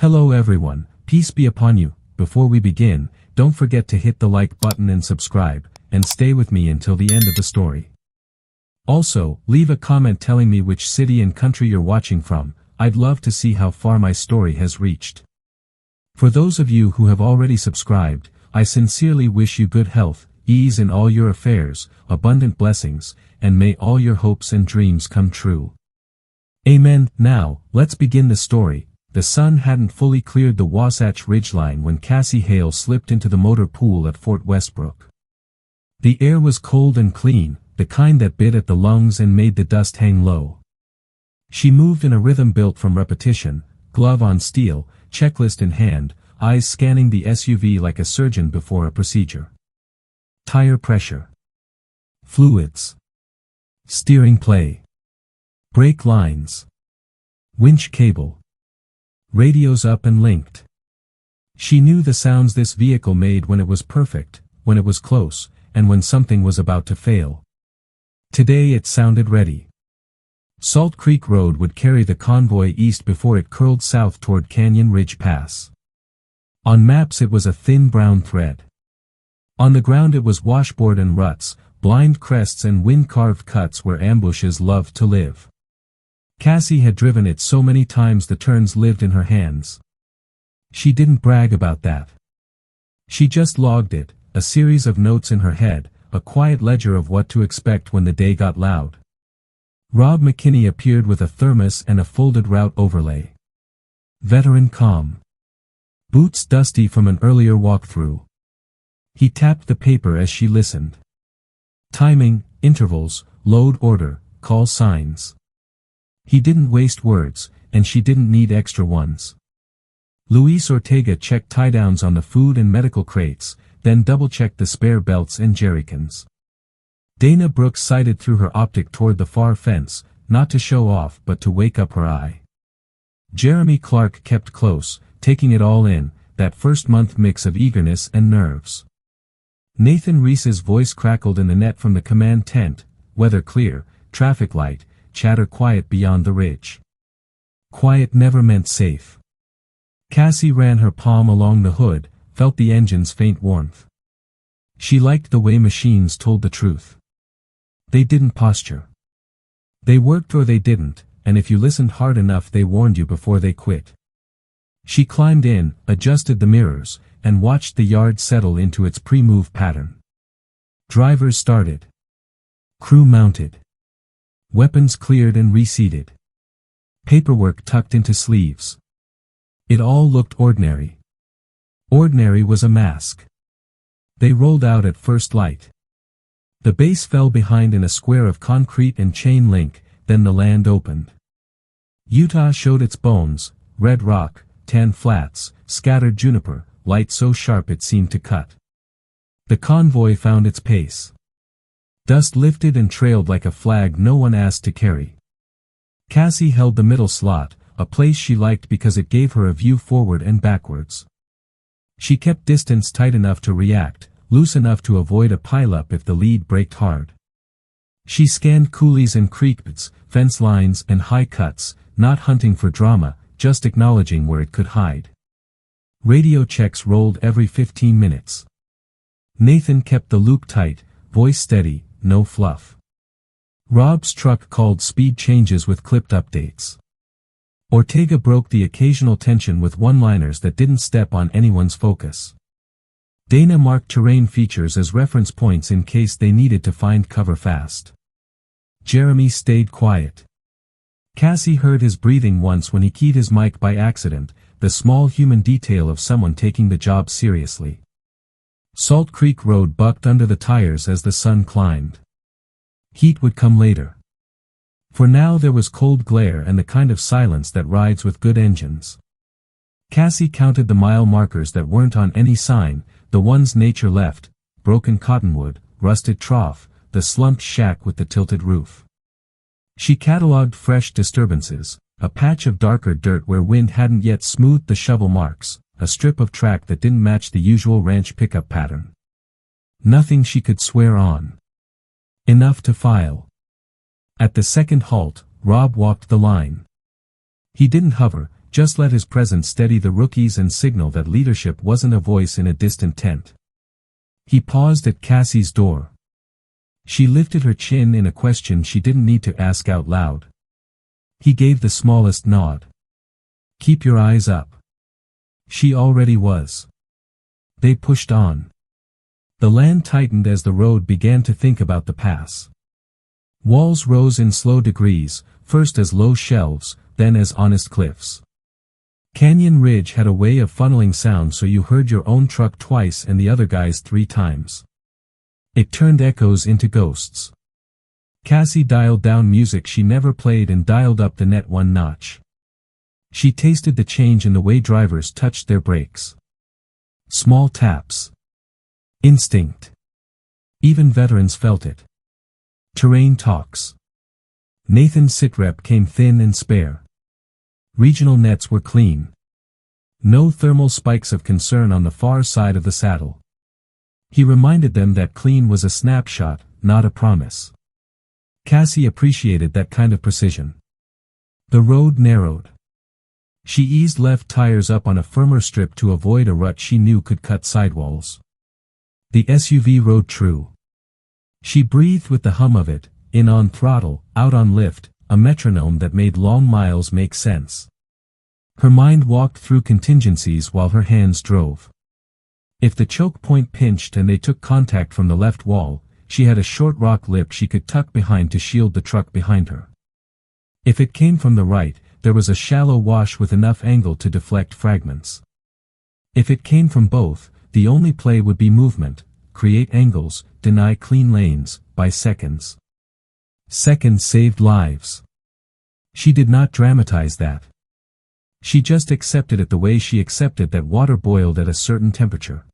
Hello everyone, peace be upon you. Before we begin, don't forget to hit the like button and subscribe, and stay with me until the end of the story. Also, leave a comment telling me which city and country you're watching from. I'd love to see how far my story has reached. For those of you who have already subscribed, I sincerely wish you good health, ease in all your affairs, abundant blessings, and may all your hopes and dreams come true. Amen. Now, let's begin the story. The sun hadn't fully cleared the Wasatch Ridgeline when Cassie Hale slipped into the motor pool at Fort Westbrook. The air was cold and clean, the kind that bit at the lungs and made the dust hang low. She moved in a rhythm built from repetition, glove on steel, checklist in hand, eyes scanning the SUV like a surgeon before a procedure. Tire pressure. Fluids. Steering play. Brake lines. Winch cable. Radios up and linked. She knew the sounds this vehicle made when it was perfect, when it was close, and when something was about to fail. Today it sounded ready. Salt Creek Road would carry the convoy east before it curled south toward Canyon Ridge Pass. On maps it was a thin brown thread. On the ground it was washboard and ruts, blind crests and wind-carved cuts where ambushes loved to live. Cassie had driven it so many times the turns lived in her hands. She didn't brag about that. She just logged it, a series of notes in her head, a quiet ledger of what to expect when the day got loud. Rob McKinney appeared with a thermos and a folded route overlay. Veteran calm. Boots dusty from an earlier walkthrough. He tapped the paper as she listened. Timing, intervals, load order, call signs. He didn't waste words, and she didn't need extra ones. Luis Ortega checked tie-downs on the food and medical crates, then double-checked the spare belts and jerrycans. Dana Brooks sighted through her optic toward the far fence, not to show off but to wake up her eye. Jeremy Clark kept close, taking it all in, that first-month mix of eagerness and nerves. Nathan Reese's voice crackled in the net from the command tent, weather clear, traffic light, chatter quiet beyond the ridge. Quiet never meant safe. Cassie ran her palm along the hood, felt the engine's faint warmth. She liked the way machines told the truth. They didn't posture. They worked or they didn't, and if you listened hard enough they warned you before they quit. She climbed in, adjusted the mirrors, and watched the yard settle into its pre-move pattern. Drivers started. Crew mounted. Weapons cleared and reseated. Paperwork tucked into sleeves. It all looked ordinary. Ordinary was a mask. They rolled out at first light. The base fell behind in a square of concrete and chain link, then the land opened. Utah showed its bones, red rock, tan flats, scattered juniper, light so sharp it seemed to cut. The convoy found its pace. Dust lifted and trailed like a flag no one asked to carry. Cassie held the middle slot, a place she liked because it gave her a view forward and backwards. She kept distance tight enough to react, loose enough to avoid a pileup if the lead braked hard. She scanned coulees and creeks, fence lines and high cuts, not hunting for drama, just acknowledging where it could hide. Radio checks rolled every 15 minutes. Nathan kept the loop tight, voice steady, no fluff. Rob's truck called speed changes with clipped updates. Ortega broke the occasional tension with one-liners that didn't step on anyone's focus. Dana marked terrain features as reference points in case they needed to find cover fast. Jeremy stayed quiet. Cassie heard his breathing once when he keyed his mic by accident, the small human detail of someone taking the job seriously. Salt Creek Road bucked under the tires as the sun climbed. Heat would come later. For now there was cold glare and the kind of silence that rides with good engines. Cassie counted the mile markers that weren't on any sign, the ones nature left, broken cottonwood, rusted trough, the slumped shack with the tilted roof. She catalogued fresh disturbances, a patch of darker dirt where wind hadn't yet smoothed the shovel marks, a strip of track that didn't match the usual ranch pickup pattern. Nothing she could swear on. Enough to file. At the second halt, Rob walked the line. He didn't hover, Just let his presence steady the rookies and signal that leadership wasn't a voice in a distant tent. He paused at Cassie's door. She lifted her chin in a question she didn't need to ask out loud. He gave the smallest nod. Keep your eyes up. She already was. They pushed on. The land tightened as the road began to think about the pass. Walls rose in slow degrees, first as low shelves, then as honest cliffs. Canyon Ridge had a way of funneling sound so you heard your own truck twice and the other guy's 3 times. It turned echoes into ghosts. Cassie dialed down music she never played and dialed up the net 1 notch. She tasted the change in the way drivers touched their brakes. Small taps. Instinct. Even veterans felt it. Terrain talks. Nathan's sitrep came thin and spare. Regional nets were clean. No thermal spikes of concern on the far side of the saddle. He reminded them that clean was a snapshot, not a promise. Cassie appreciated that kind of precision. The road narrowed. She eased left tires up on a firmer strip to avoid a rut she knew could cut sidewalls. The SUV rode true. She breathed with the hum of it, in on throttle, out on lift, a metronome that made long miles make sense. Her mind walked through contingencies while her hands drove. If the choke point pinched and they took contact from the left wall, she had a short rock lip she could tuck behind to shield the truck behind her. If it came from the right, there was a shallow wash with enough angle to deflect fragments. If it came from both, the only play would be movement, create angles, deny clean lanes, by seconds. Seconds saved lives. She did not dramatize that. She just accepted it the way she accepted that water boiled at a certain temperature.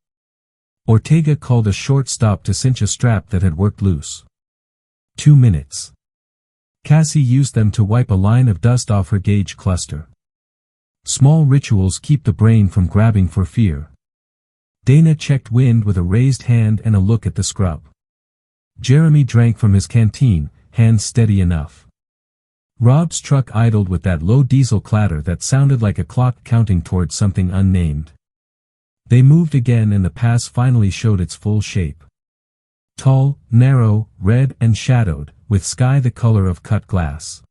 Ortega called a short stop to cinch a strap that had worked loose. 2 minutes. Cassie used them to wipe a line of dust off her gauge cluster. Small rituals keep the brain from grabbing for fear. Dana checked wind with a raised hand and a look at the scrub. Jeremy drank from his canteen, hands steady enough. Rob's truck idled with that low diesel clatter that sounded like a clock counting towards something unnamed. They moved again and the pass finally showed its full shape. Tall, narrow, red and shadowed, with sky the color of cut glass.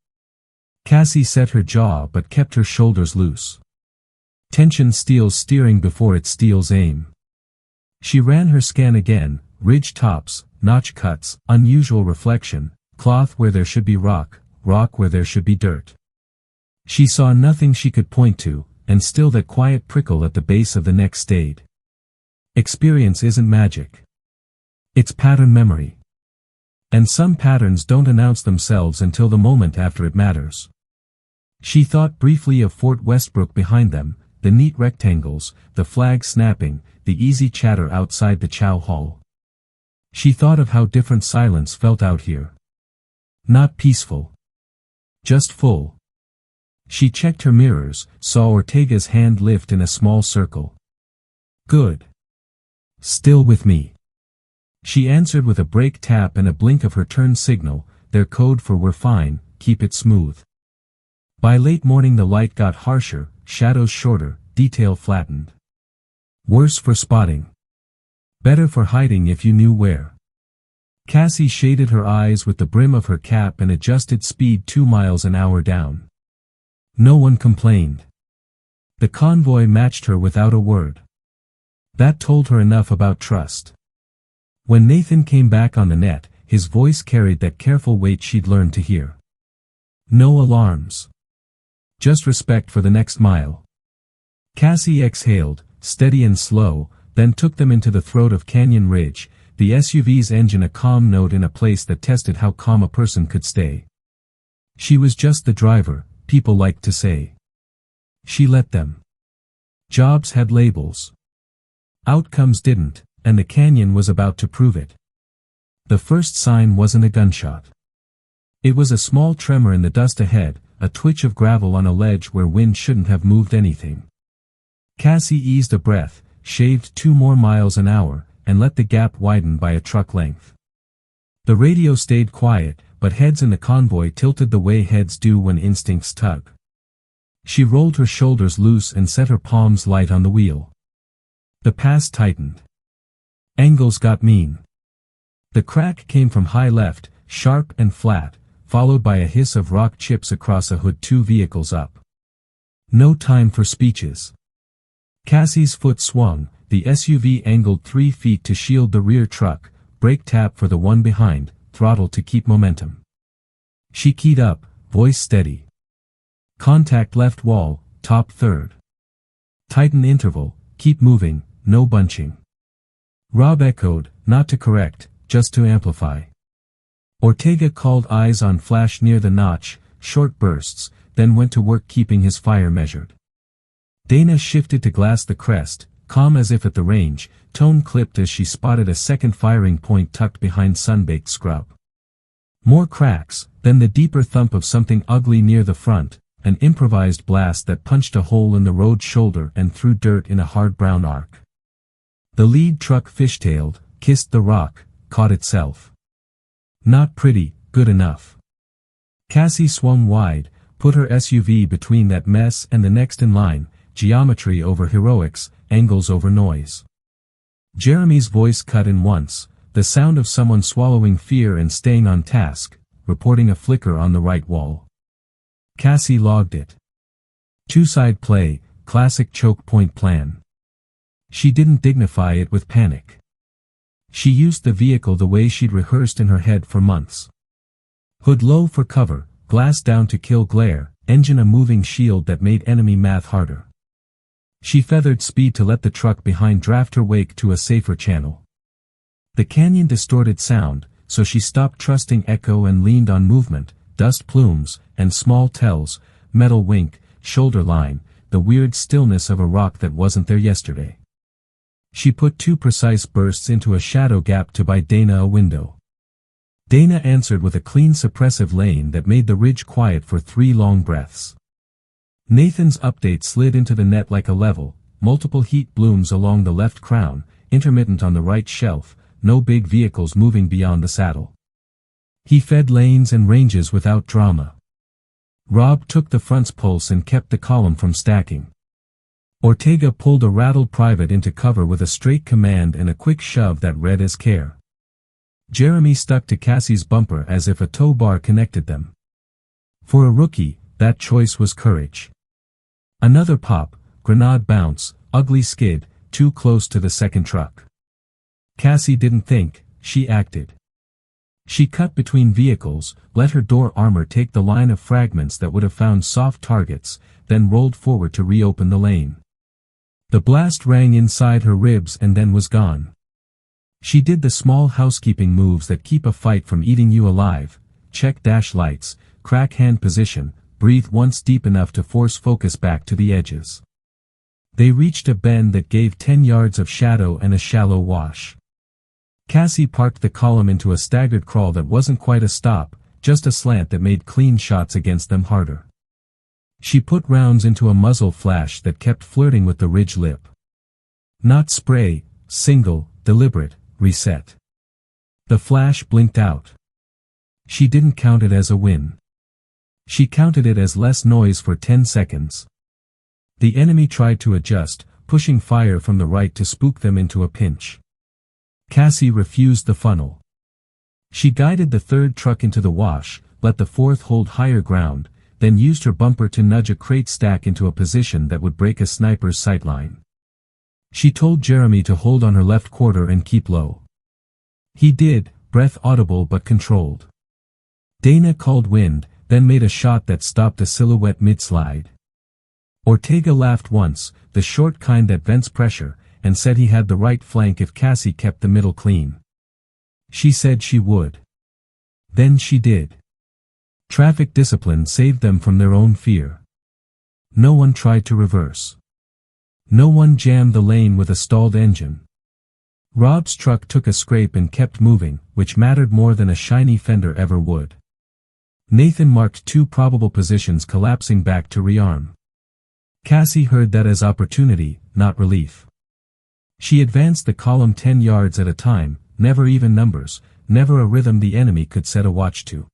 Cassie set her jaw but kept her shoulders loose. Tension steals steering before it steals aim. She ran her scan again, ridge tops, notch cuts, unusual reflection, cloth where there should be rock, rock where there should be dirt. She saw nothing she could point to, and still that quiet prickle at the base of the neck stayed. Experience isn't magic. It's pattern memory. And some patterns don't announce themselves until the moment after it matters. She thought briefly of Fort Westbrook behind them, the neat rectangles, the flag snapping, the easy chatter outside the chow hall. She thought of how different silence felt out here. Not peaceful. Just full. She checked her mirrors, saw Ortega's hand lift in a small circle. Good. Still with me. She answered with a brake tap and a blink of her turn signal, their code for "we're fine, keep it smooth." By late morning the light got harsher, shadows shorter, detail flattened. Worse for spotting. Better for hiding if you knew where. Cassie shaded her eyes with the brim of her cap and adjusted speed 2 miles an hour down. No one complained. The convoy matched her without a word. That told her enough about trust. When Nathan came back on the net, his voice carried that careful weight she'd learned to hear. No alarms. Just respect for the next mile. Cassie exhaled, steady and slow, then took them into the throat of Canyon Ridge, the SUV's engine a calm note in a place that tested how calm a person could stay. She was just the driver, people liked to say. She let them. Jobs had labels. Outcomes didn't, and the canyon was about to prove it. The first sign wasn't a gunshot. It was a small tremor in the dust ahead, a twitch of gravel on a ledge where wind shouldn't have moved anything. Cassie eased a breath, shaved 2 more miles an hour, and let the gap widen by a truck length. The radio stayed quiet, but heads in the convoy tilted the way heads do when instincts tug. She rolled her shoulders loose and set her palms light on the wheel. The pass tightened. Angles got mean. The crack came from high left, sharp and flat, followed by a hiss of rock chips across a hood 2 vehicles up. No time for speeches. Cassie's foot swung, the SUV angled 3 feet to shield the rear truck, brake tap for the one behind, throttle to keep momentum. She keyed up, voice steady. Contact left wall, top third. Tighten interval, keep moving, no bunching. Rob echoed, not to correct, just to amplify. Ortega called eyes on flash near the notch, short bursts, then went to work keeping his fire measured. Dana shifted to glass the crest, calm as if at the range, tone clipped as she spotted a second firing point tucked behind sunbaked scrub. More cracks, then the deeper thump of something ugly near the front, an improvised blast that punched a hole in the road shoulder and threw dirt in a hard brown arc. The lead truck fishtailed, kissed the rock, caught itself. Not pretty, good enough. Cassie swung wide, put her SUV between that mess and the next in line, geometry over heroics, angles over noise. Jeremy's voice cut in once, the sound of someone swallowing fear and staying on task, reporting a flicker on the right wall. Cassie logged it. 2-side play, classic choke point plan. She didn't dignify it with panic. She used the vehicle the way she'd rehearsed in her head for months. Hood low for cover, glass down to kill glare, engine a moving shield that made enemy math harder. She feathered speed to let the truck behind draft her wake to a safer channel. The canyon distorted sound, so she stopped trusting echo and leaned on movement, dust plumes, and small tells, metal wink, shoulder line, the weird stillness of a rock that wasn't there yesterday. She put 2 precise bursts into a shadow gap to buy Dana a window. Dana answered with a clean suppressive lane that made the ridge quiet for 3 long breaths. Nathan's update slid into the net like a level, multiple heat blooms along the left crown, intermittent on the right shelf, no big vehicles moving beyond the saddle. He fed lanes and ranges without drama. Rob took the front's pulse and kept the column from stacking. Ortega pulled a rattled private into cover with a straight command and a quick shove that read as care. Jeremy stuck to Cassie's bumper as if a tow bar connected them. For a rookie, that choice was courage. Another pop, grenade bounce, ugly skid, too close to the second truck. Cassie didn't think, she acted. She cut between vehicles, let her door armor take the line of fragments that would have found soft targets, then rolled forward to reopen the lane. The blast rang inside her ribs and then was gone. She did the small housekeeping moves that keep a fight from eating you alive, check dash lights, crack hand position, breathe once deep enough to force focus back to the edges. They reached a bend that gave 10 yards of shadow and a shallow wash. Cassie parked the column into a staggered crawl that wasn't quite a stop, just a slant that made clean shots against them harder. She put rounds into a muzzle flash that kept flirting with the ridge lip. Not spray, single, deliberate, reset. The flash blinked out. She didn't count it as a win. She counted it as less noise for 10 seconds. The enemy tried to adjust, pushing fire from the right to spook them into a pinch. Cassie refused the funnel. She guided the third truck into the wash, let the fourth hold higher ground, then used her bumper to nudge a crate stack into a position that would break a sniper's sightline. She told Jeremy to hold on her left quarter and keep low. He did, breath audible but controlled. Dana called wind, then made a shot that stopped a silhouette mid-slide. Ortega laughed once, the short kind that vents pressure, and said he had the right flank if Cassie kept the middle clean. She said she would. Then she did. Traffic discipline saved them from their own fear. No one tried to reverse. No one jammed the lane with a stalled engine. Rob's truck took a scrape and kept moving, which mattered more than a shiny fender ever would. Nathan marked 2 probable positions collapsing back to rearm. Cassie heard that as opportunity, not relief. She advanced the column 10 yards at a time, never even numbers, never a rhythm the enemy could set a watch to.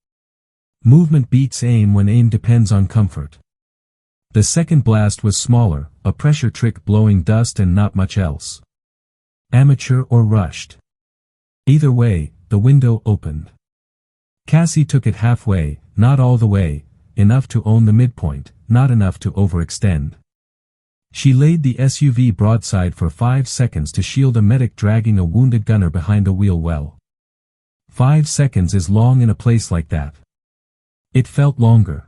Movement beats aim when aim depends on comfort. The second blast was smaller, a pressure trick blowing dust and not much else. Amateur or rushed. Either way, the window opened. Cassie took it halfway, not all the way, enough to own the midpoint, not enough to overextend. She laid the SUV broadside for 5 seconds to shield a medic dragging a wounded gunner behind a wheel well. 5 seconds is long in a place like that. It felt longer.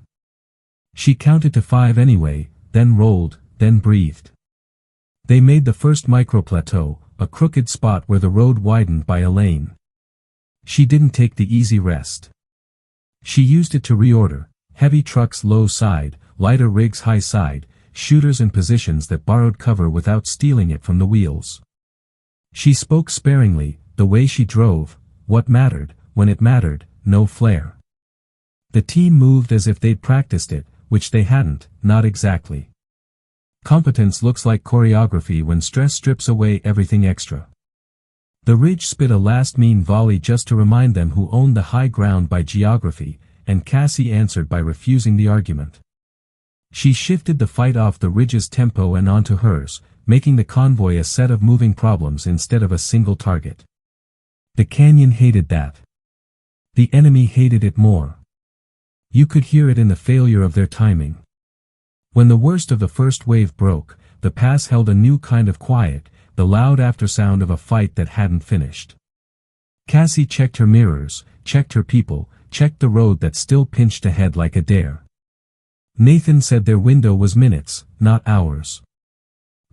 She counted to 5 anyway, then rolled, then breathed. They made the first microplateau, a crooked spot where the road widened by a lane. She didn't take the easy rest. She used it to reorder, heavy trucks low side, lighter rigs high side, shooters in positions that borrowed cover without stealing it from the wheels. She spoke sparingly, the way she drove, what mattered, when it mattered, no flair. The team moved as if they'd practiced it, which they hadn't, not exactly. Competence looks like choreography when stress strips away everything extra. The Ridge spit a last mean volley just to remind them who owned the high ground by geography, and Cassie answered by refusing the argument. She shifted the fight off the Ridge's tempo and onto hers, making the convoy a set of moving problems instead of a single target. The canyon hated that. The enemy hated it more. You could hear it in the failure of their timing. When the worst of the first wave broke, the pass held a new kind of quiet, the loud aftersound of a fight that hadn't finished. Cassie checked her mirrors, checked her people, checked the road that still pinched ahead like a dare. Nathan said their window was minutes, not hours.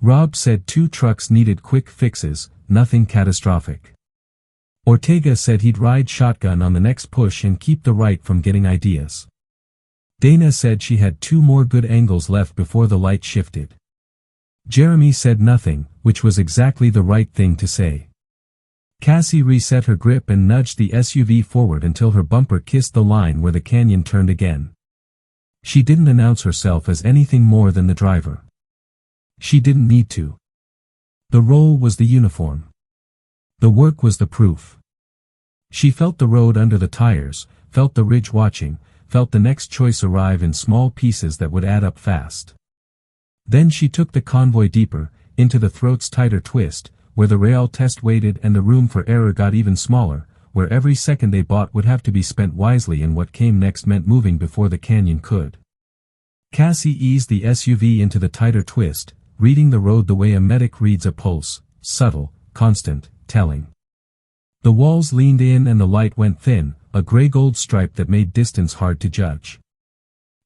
Rob said 2 trucks needed quick fixes, nothing catastrophic. Ortega said he'd ride shotgun on the next push and keep the right from getting ideas. Dana said she had 2 more good angles left before the light shifted. Jeremy said nothing, which was exactly the right thing to say. Cassie reset her grip and nudged the SUV forward until her bumper kissed the line where the canyon turned again. She didn't announce herself as anything more than the driver. She didn't need to. The role was the uniform. The work was the proof. She felt the road under the tires, felt the Ridge watching, felt the next choice arrive in small pieces that would add up fast. Then she took the convoy deeper, into the throat's tighter twist, where the rail test waited and the room for error got even smaller, where every second they bought would have to be spent wisely and what came next meant moving before the canyon could. Cassie eased the SUV into the tighter twist, reading the road the way a medic reads a pulse, subtle, constant, telling. The walls leaned in and the light went thin, a gray-gold stripe that made distance hard to judge.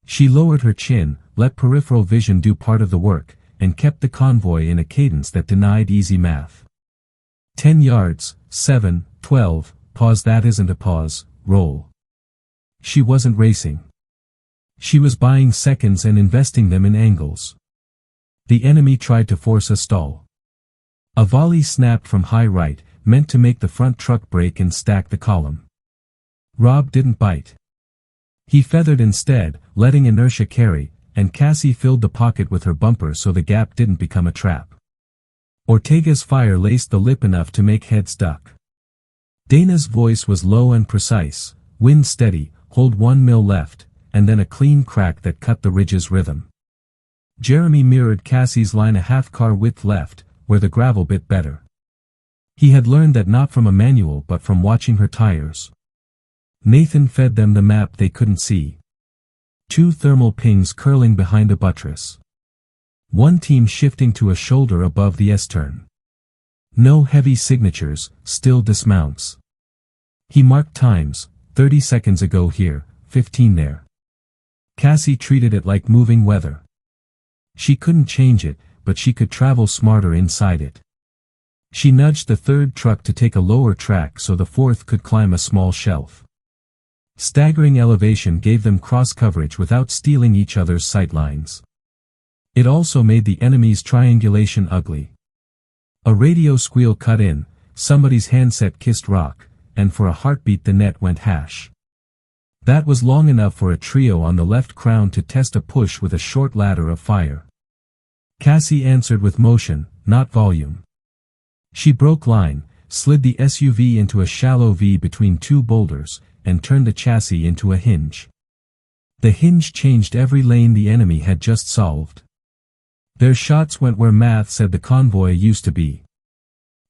She lowered her chin, let peripheral vision do part of the work, and kept the convoy in a cadence that denied easy math. 10 yards, 7, 12, pause that isn't a pause, roll. She wasn't racing. She was buying seconds and investing them in angles. The enemy tried to force a stall. A volley snapped from high right, meant to make the front truck brake and stack the column. Rob didn't bite. He feathered instead, letting inertia carry, and Cassie filled the pocket with her bumper so the gap didn't become a trap. Ortega's fire laced the lip enough to make heads duck. Dana's voice was low and precise, wind steady, hold 1 mil left, and then a clean crack that cut the Ridge's rhythm. Jeremy mirrored Cassie's line a half car width left, where the gravel bit better. He had learned that not from a manual but from watching her tires. Nathan fed them the map they couldn't see. 2 thermal pings curling behind a buttress. 1 team shifting to a shoulder above the S-turn. No heavy signatures, still dismounts. He marked times, 30 seconds ago here, 15 there. Cassie treated it like moving weather. She couldn't change it, but she could travel smarter inside it. She nudged the 3rd truck to take a lower track so the 4th could climb a small shelf. Staggering elevation gave them cross coverage without stealing each other's sightlines. It also made the enemy's triangulation ugly. A radio squeal cut in, somebody's handset kissed rock, and for a heartbeat the net went hash. That was long enough for a trio on the left crown to test a push with a short ladder of fire. Cassie answered with motion, not volume. She broke line, slid the SUV into a shallow V between 2 boulders, and turned the chassis into a hinge. The hinge changed every lane the enemy had just solved. Their shots went where Math said the convoy used to be.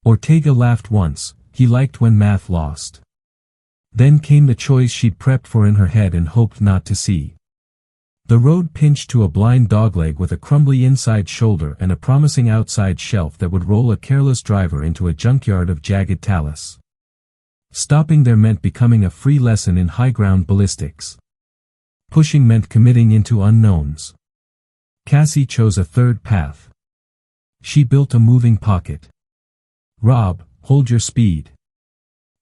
Ortega laughed once. He liked when Math lost. Then came the choice she'd prepped for in her head and hoped not to see. The road pinched to a blind dogleg with a crumbly inside shoulder and a promising outside shelf that would roll a careless driver into a junkyard of jagged talus. Stopping there meant becoming a free lesson in high-ground ballistics. Pushing meant committing into unknowns. Cassie chose a third path. She built a moving pocket. Rob, hold your speed.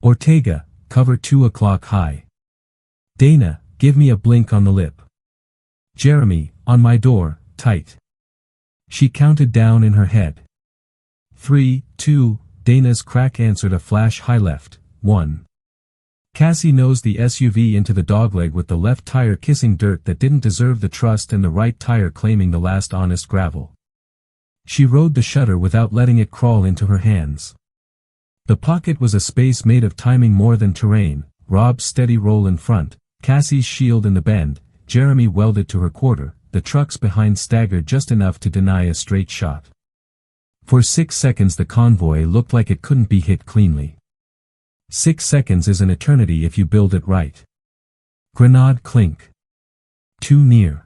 Ortega, cover 2 o'clock high. Dana, give me a blink on the lip. Jeremy, on my door, tight. She counted down in her head. 3, 2, Dana's crack answered a flash high left, 1. Cassie nosed the SUV into the dogleg with the left tire kissing dirt that didn't deserve the trust and the right tire claiming the last honest gravel. She rode the shutter without letting it crawl into her hands. The pocket was a space made of timing more than terrain, Rob's steady roll in front, Cassie's shield in the bend, Jeremy welded to her quarter, the trucks behind staggered just enough to deny a straight shot. For 6 seconds the convoy looked like it couldn't be hit cleanly. 6 seconds is an eternity if you build it right. Grenade clink. Too near.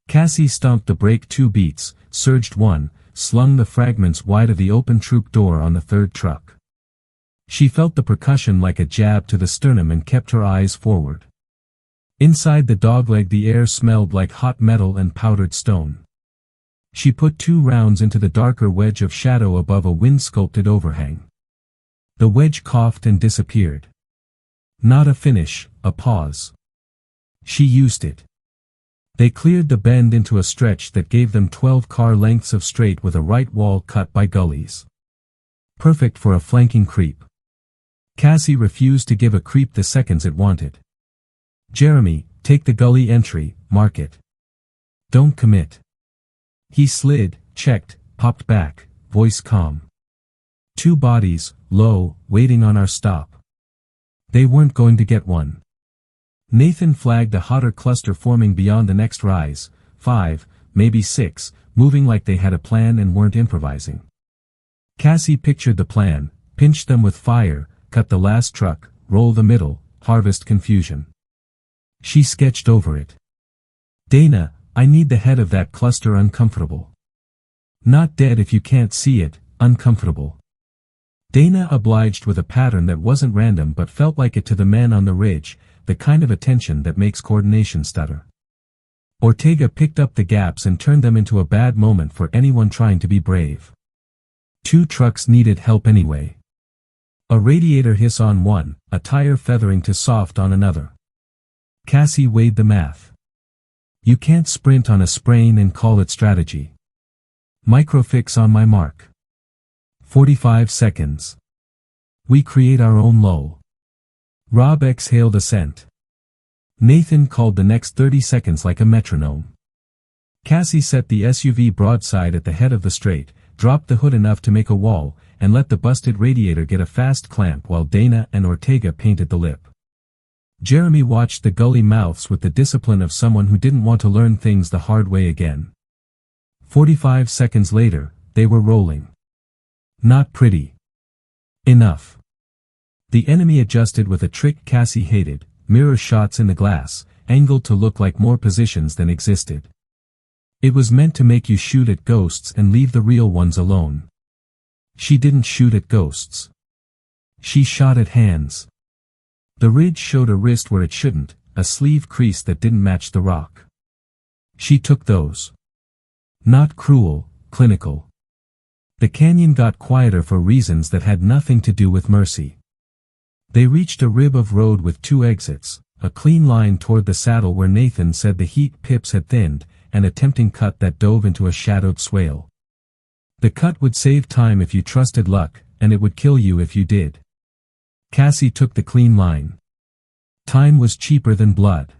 Cassie stomped the brake 2 beats, surged 1, slung the fragments wide of the open troop door on the third truck. She felt the percussion like a jab to the sternum and kept her eyes forward. Inside the dogleg the air smelled like hot metal and powdered stone. She put 2 rounds into the darker wedge of shadow above a wind-sculpted overhang. The wedge coughed and disappeared. Not a finish, a pause. She used it. They cleared the bend into a stretch that gave them 12 car lengths of straight with a right wall cut by gullies. Perfect for a flanking creep. Cassie refused to give a creep the seconds it wanted. Jeremy, take the gully entry, mark it. Don't commit. He slid, checked, popped back, voice calm. 2 bodies, low, waiting on our stop. They weren't going to get one. Nathan flagged a hotter cluster forming beyond the next rise, 5, maybe 6, moving like they had a plan and weren't improvising. Cassie pictured the plan, pinch them with fire, cut the last truck, roll the middle, harvest confusion. She sketched over it. Dana, I need the head of that cluster uncomfortable. Not dead if you can't see it, uncomfortable. Dana obliged with a pattern that wasn't random but felt like it to the men on the ridge, the kind of attention that makes coordination stutter. Ortega picked up the gaps and turned them into a bad moment for anyone trying to be brave. 2 trucks needed help anyway. A radiator hiss on one, a tire feathering to soft on another. Cassie weighed the math. You can't sprint on a sprain and call it strategy. Microfix on my mark. 45 seconds. We create our own lull. Rob exhaled assent. Nathan called the next 30 seconds like a metronome. Cassie set the SUV broadside at the head of the straight, dropped the hood enough to make a wall, and let the busted radiator get a fast clamp while Dana and Ortega painted the lip. Jeremy watched the gully mouths with the discipline of someone who didn't want to learn things the hard way again. 45 seconds later, they were rolling. Not pretty. Enough. The enemy adjusted with a trick Cassie hated, mirror shots in the glass, angled to look like more positions than existed. It was meant to make you shoot at ghosts and leave the real ones alone. She didn't shoot at ghosts. She shot at hands. The ridge showed a wrist where it shouldn't, a sleeve crease that didn't match the rock. She took those. Not cruel, clinical. The canyon got quieter for reasons that had nothing to do with mercy. They reached a rib of road with 2 exits, a clean line toward the saddle where Nathan said the heat pips had thinned, and a tempting cut that dove into a shadowed swale. The cut would save time if you trusted luck, and it would kill you if you did. Cassie took the clean line. Time was cheaper than blood.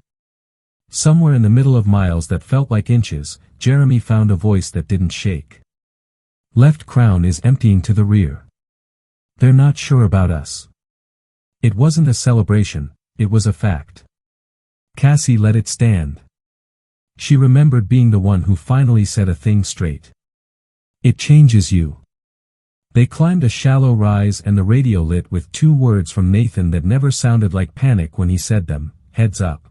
Somewhere in the middle of miles that felt like inches, Jeremy found a voice that didn't shake. Left crown is emptying to the rear. They're not sure about us. It wasn't a celebration, it was a fact. Cassie let it stand. She remembered being the one who finally said a thing straight. It changes you. They climbed a shallow rise and the radio lit with 2 words from Nathan that never sounded like panic when he said them, heads up.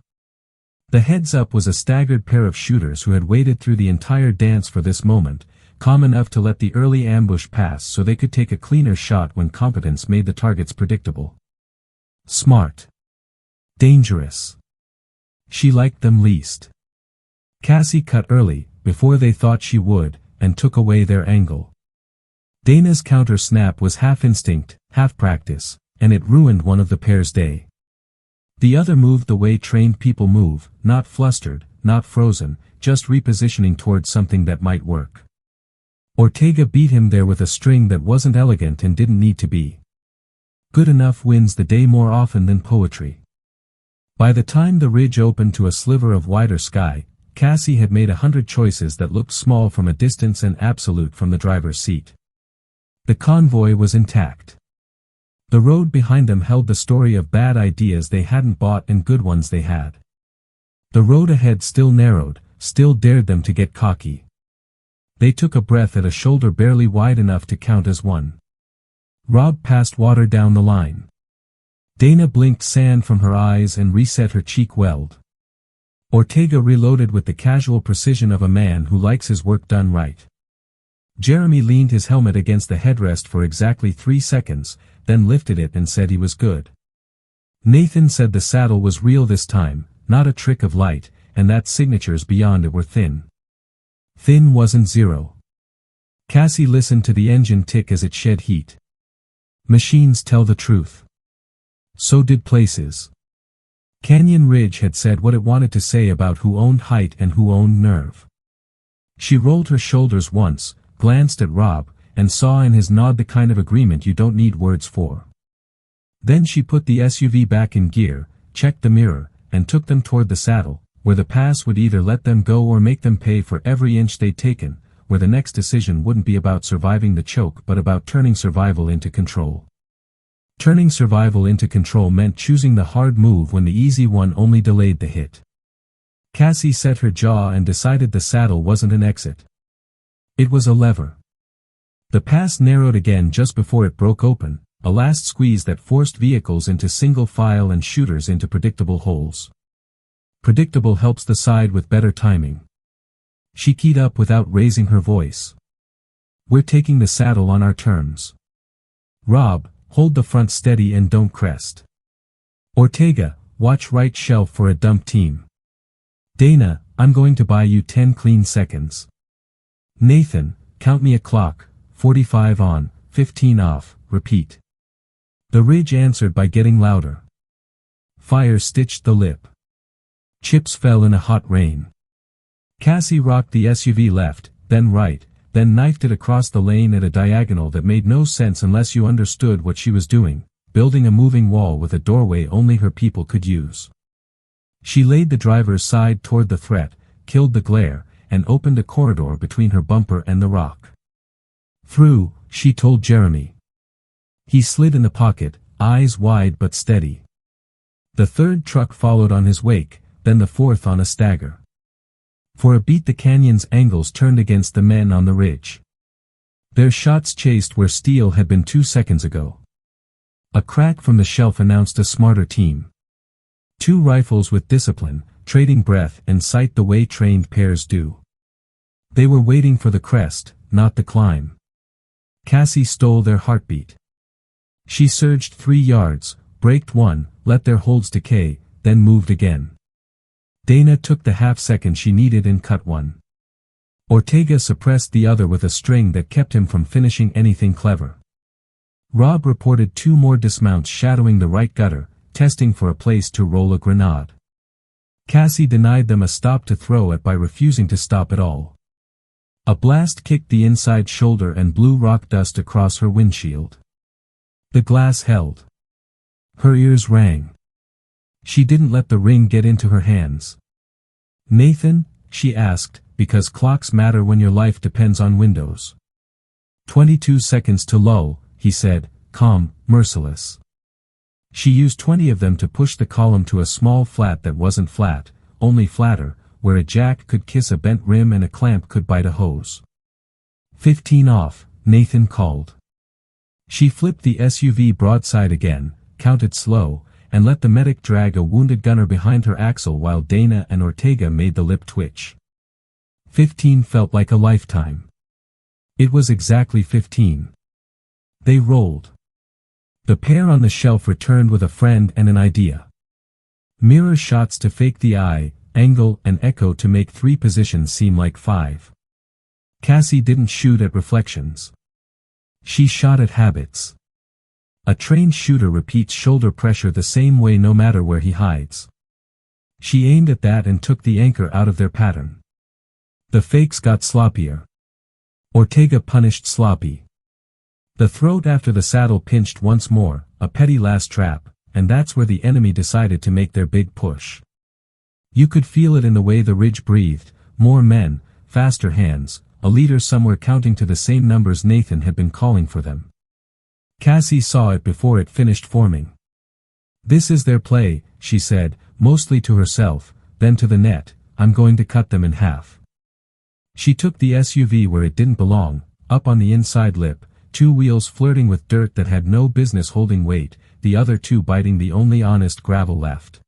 The heads up was a staggered pair of shooters who had waited through the entire dance for this moment, calm enough to let the early ambush pass so they could take a cleaner shot when competence made the targets predictable. Smart. Dangerous. She liked them least. Cassie cut early, before they thought she would, and took away their angle. Dana's counter snap was half instinct, half practice, and it ruined one of the pair's day. The other moved the way trained people move, not flustered, not frozen, just repositioning towards something that might work. Ortega beat him there with a string that wasn't elegant and didn't need to be. Good enough wins the day more often than poetry. By the time the ridge opened to a sliver of wider sky, Cassie had made 100 choices that looked small from a distance and absolute from the driver's seat. The convoy was intact. The road behind them held the story of bad ideas they hadn't bought and good ones they had. The road ahead still narrowed, still dared them to get cocky. They took a breath at a shoulder barely wide enough to count as one. Rob passed water down the line. Dana blinked sand from her eyes and reset her cheek weld. Ortega reloaded with the casual precision of a man who likes his work done right. Jeremy leaned his helmet against the headrest for exactly 3 seconds, then lifted it and said he was good. Nathan said the saddle was real this time, not a trick of light, and that signatures beyond it were thin. Thin wasn't zero. Cassie listened to the engine tick as it shed heat. Machines tell the truth. So did places. Canyon Ridge had said what it wanted to say about who owned height and who owned nerve. She rolled her shoulders once, glanced at Rob, and saw in his nod the kind of agreement you don't need words for. Then she put the SUV back in gear, checked the mirror, and took them toward the saddle, where the pass would either let them go or make them pay for every inch they'd taken, where the next decision wouldn't be about surviving the choke but about turning survival into control. Turning survival into control meant choosing the hard move when the easy one only delayed the hit. Cassie set her jaw and decided the saddle wasn't an exit. It was a lever. The pass narrowed again just before it broke open, a last squeeze that forced vehicles into single file and shooters into predictable holes. Predictable helps the side with better timing. She keyed up without raising her voice. We're taking the saddle on our terms. Rob, hold the front steady and don't crest. Ortega, watch right shelf for a dump team. Dana, I'm going to buy you 10 clean seconds. Nathan, count me a clock, 45 on, 15 off, repeat. The ridge answered by getting louder. Fire stitched the lip. Chips fell in a hot rain. Cassie rocked the SUV left, then right, then knifed it across the lane at a diagonal that made no sense unless you understood what she was doing, building a moving wall with a doorway only her people could use. She laid the driver's side toward the threat, killed the glare, and opened a corridor between her bumper and the rock. Through, she told Jeremy. He slid in the pocket, eyes wide but steady. The third truck followed on his wake, then the fourth on a stagger. For a beat the canyon's angles turned against the men on the ridge. Their shots chased where steel had been 2 seconds ago. A crack from the shelf announced a smarter team. 2 rifles with discipline, trading breath and sight the way trained pairs do. They were waiting for the crest, not the climb. Cassie stole their heartbeat. She surged 3 yards, braked 1, let their holds decay, then moved again. Dana took the half second she needed and cut 1. Ortega suppressed the other with a string that kept him from finishing anything clever. Rob reported 2 more dismounts shadowing the right gutter, testing for a place to roll a grenade. Cassie denied them a stop to throw at by refusing to stop at all. A blast kicked the inside shoulder and blew rock dust across her windshield. The glass held. Her ears rang. She didn't let the ring get into her hands. Nathan, she asked, because clocks matter when your life depends on windows. 22 seconds to lull, he said, calm, merciless. She used 20 of them to push the column to a small flat that wasn't flat, only flatter, where a jack could kiss a bent rim and a clamp could bite a hose. 15 off, Nathan called. She flipped the SUV broadside again, counted slow, and let the medic drag a wounded gunner behind her axle while Dana and Ortega made the lip twitch. 15 felt like a lifetime. It was exactly 15. They rolled. The pair on the shelf returned with a friend and an idea. Mirror shots to fake the eye, angle and echo to make 3 positions seem like 5. Cassie didn't shoot at reflections. She shot at habits. A trained shooter repeats shoulder pressure the same way no matter where he hides. She aimed at that and took the anchor out of their pattern. The fakes got sloppier. Ortega punished sloppy. The throat after the saddle pinched once more, a petty last trap, and that's where the enemy decided to make their big push. You could feel it in the way the ridge breathed, more men, faster hands, a leader somewhere counting to the same numbers Nathan had been calling for them. Cassie saw it before it finished forming. This is their play, she said, mostly to herself, then to the net, I'm going to cut them in half. She took the SUV where it didn't belong, up on the inside lip, 2 wheels flirting with dirt that had no business holding weight, the other 2 biting the only honest gravel left.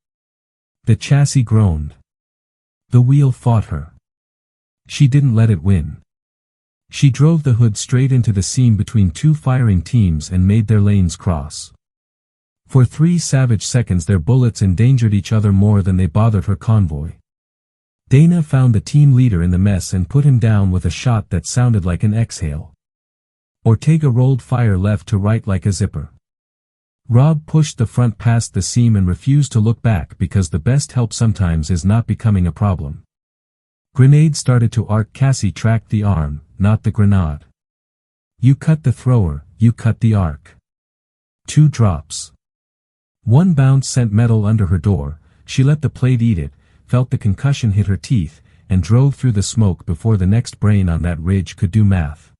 The chassis groaned. The wheel fought her. She didn't let it win. She drove the hood straight into the seam between 2 firing teams and made their lanes cross. For 3 savage seconds their bullets endangered each other more than they bothered her convoy. Dana found the team leader in the mess and put him down with a shot that sounded like an exhale. Ortega rolled fire left to right like a zipper. Rob pushed the front past the seam and refused to look back because the best help sometimes is not becoming a problem. Grenade started to arc. Cassie tracked the arm, not the grenade. You cut the thrower, you cut the arc. 2 drops. 1 bounce sent metal under her door, she let the plate eat it, felt the concussion hit her teeth, and drove through the smoke before the next brain on that ridge could do math.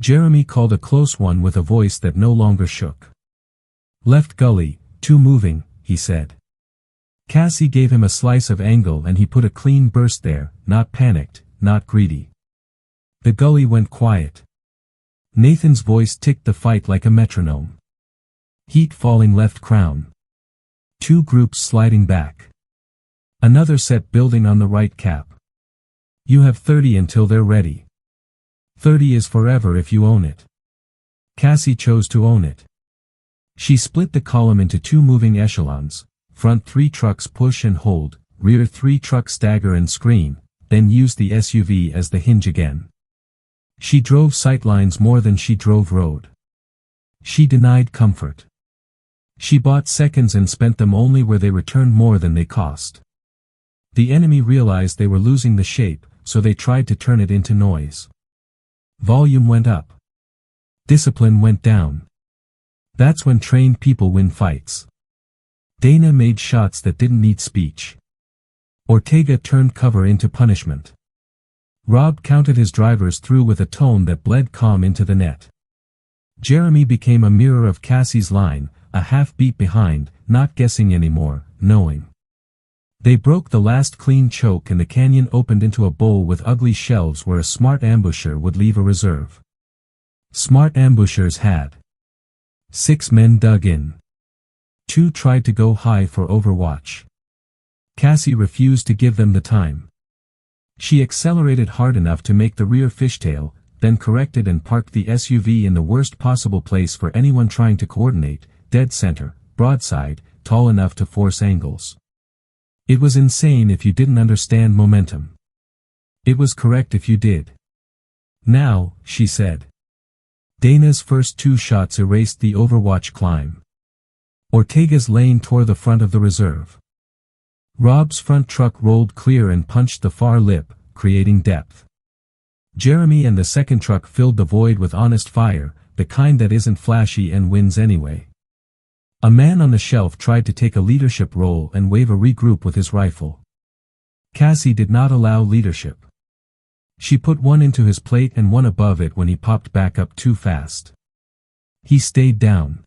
Jeremy called a close one with a voice that no longer shook. Left gully, 2 moving, he said. Cassie gave him a slice of angle and he put a clean burst there, not panicked, not greedy. The gully went quiet. Nathan's voice ticked the fight like a metronome. Heat falling left crown. 2 groups sliding back. Another set building on the right cap. You have 30 until they're ready. 30 is forever if you own it. Cassie chose to own it. She split the column into 2 moving echelons, front 3 trucks push and hold, rear 3 trucks stagger and screen, then used the SUV as the hinge again. She drove sightlines more than she drove road. She denied comfort. She bought seconds and spent them only where they returned more than they cost. The enemy realized they were losing the shape, so they tried to turn it into noise. Volume went up. Discipline went down. That's when trained people win fights. Dana made shots that didn't need speech. Ortega turned cover into punishment. Rob counted his drivers through with a tone that bled calm into the net. Jeremy became a mirror of Cassie's line, a half beat behind, not guessing anymore, knowing. They broke the last clean choke and the canyon opened into a bowl with ugly shelves where a smart ambusher would leave a reserve. Smart ambushers had. 6 men dug in. 2 tried to go high for overwatch. Cassie refused to give them the time. She accelerated hard enough to make the rear fishtail, then corrected and parked the SUV in the worst possible place for anyone trying to coordinate, dead center, broadside, tall enough to force angles. It was insane if you didn't understand momentum. It was correct if you did. Now, she said. Dana's first 2 shots erased the overwatch climb. Ortega's lane tore the front of the reserve. Rob's front truck rolled clear and punched the far lip, creating depth. Jeremy and the second truck filled the void with honest fire, the kind that isn't flashy and wins anyway. A man on the shelf tried to take a leadership role and wave a regroup with his rifle. Cassie did not allow leadership. She put one into his plate and one above it when he popped back up too fast. He stayed down.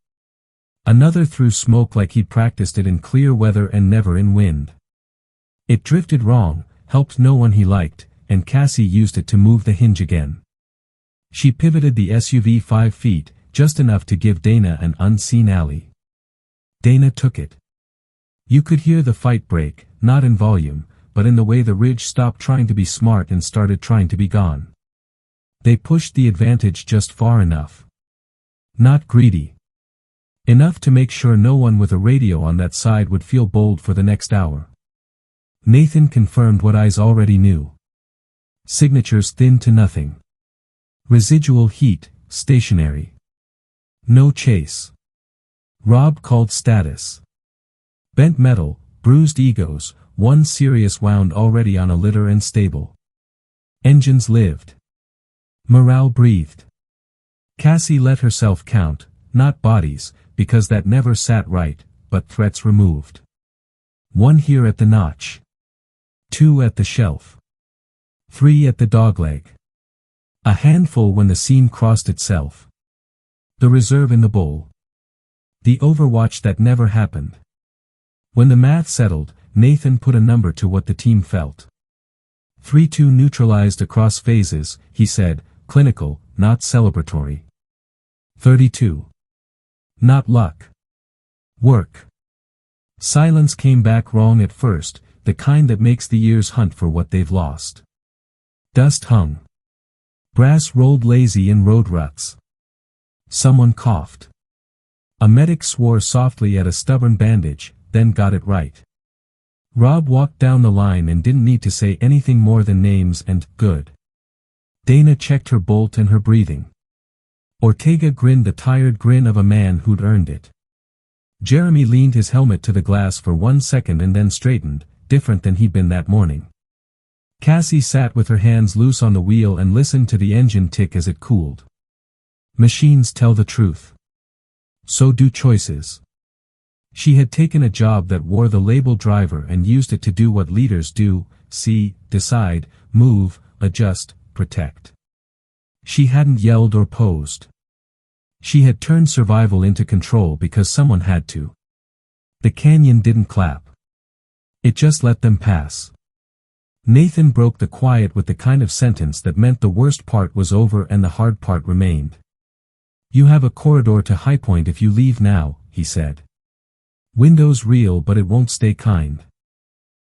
Another threw smoke like he'd practiced it in clear weather and never in wind. It drifted wrong, helped no one he liked, and Cassie used it to move the hinge again. She pivoted the SUV 5 feet, just enough to give Dana an unseen alley. Dana took it. You could hear the fight break, not in volume, but in the way the ridge stopped trying to be smart and started trying to be gone. They pushed the advantage just far enough. Not greedy. Enough to make sure no one with a radio on that side would feel bold for the next hour. Nathan confirmed what eyes already knew. Signatures thin to nothing. Residual heat, stationary. No chase. Rob called status. Bent metal, bruised egos, one serious wound already on a litter and stable. Engines lived. Morale breathed. Cassie let herself count, not bodies, because that never sat right, but threats removed. 1 here at the notch. 2 at the shelf. 3 at the dogleg. A handful when the seam crossed itself. The reserve in the bowl. The overwatch that never happened. When the math settled, Nathan put a number to what the team felt. 3-2 neutralized across phases, he said, clinical, not celebratory. 32. Not luck. Work. Silence came back wrong at first, the kind that makes the ears hunt for what they've lost. Dust hung. Brass rolled lazy in road ruts. Someone coughed. A medic swore softly at a stubborn bandage, then got it right. Rob walked down the line and didn't need to say anything more than names and good. Dana checked her bolt and her breathing. Ortega grinned the tired grin of a man who'd earned it. Jeremy leaned his helmet to the glass for 1 second and then straightened, different than he'd been that morning. Cassie sat with her hands loose on the wheel and listened to the engine tick as it cooled. Machines tell the truth. So do choices. She had taken a job that wore the label driver and used it to do what leaders do, see, decide, move, adjust, protect. She hadn't yelled or posed. She had turned survival into control because someone had to. The canyon didn't clap. It just let them pass. Nathan broke the quiet with the kind of sentence that meant the worst part was over and the hard part remained. You have a corridor to High Point if you leave now, he said. Windows real but it won't stay kind.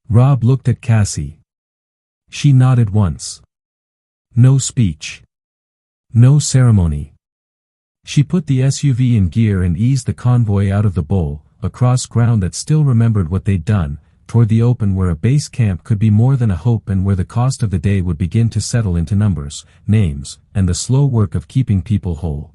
Rob looked at Cassie. She nodded once. No speech. No ceremony. She put the SUV in gear and eased the convoy out of the bowl, across ground that still remembered what they'd done, toward the open where a base camp could be more than a hope and where the cost of the day would begin to settle into numbers, names, and the slow work of keeping people whole.